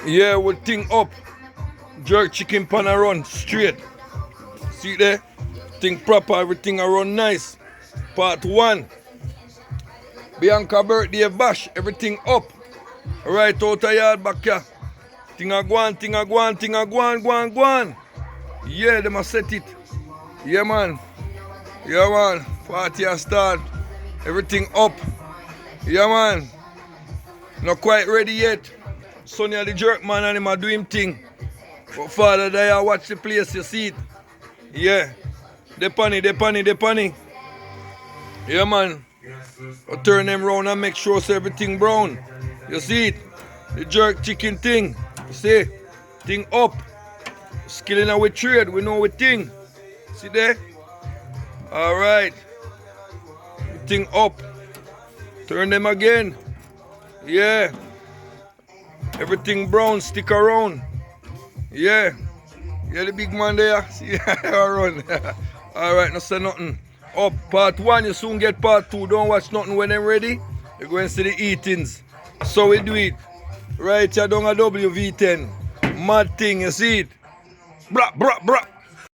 Yeah, we thing up. Jerk chicken pan a run straight. See there? Thing proper, everything a run nice. Part 1. Bianca birthday bash, everything up. Right out of yard back here. Thing a go on, thing a go on, thing a go on, go on, go on. Yeah, them a set it. Yeah, man. Yeah, man. Party a start. Everything up. Yeah, man. Not quite ready yet. Sonny the jerk man and him a do him thing. But father there watch the place, you see it. Yeah. The punny. Yeah, man. I turn them round and make sure so everything brown. You see it? The jerk chicken thing. You see? Thing up. Skilling our trade, we know we thing. See there? Alright. Thing up. Turn them again. Yeah. Everything brown, stick around. Yeah. Yeah, the big man there. See, run. Alright, no say nothing. Up part 1, you soon get part 2. Don't watch nothing when they're ready. You're going to see the eatings. So we do it. Right here down a WV10. Mad thing, you see it? Bra, bra, bra.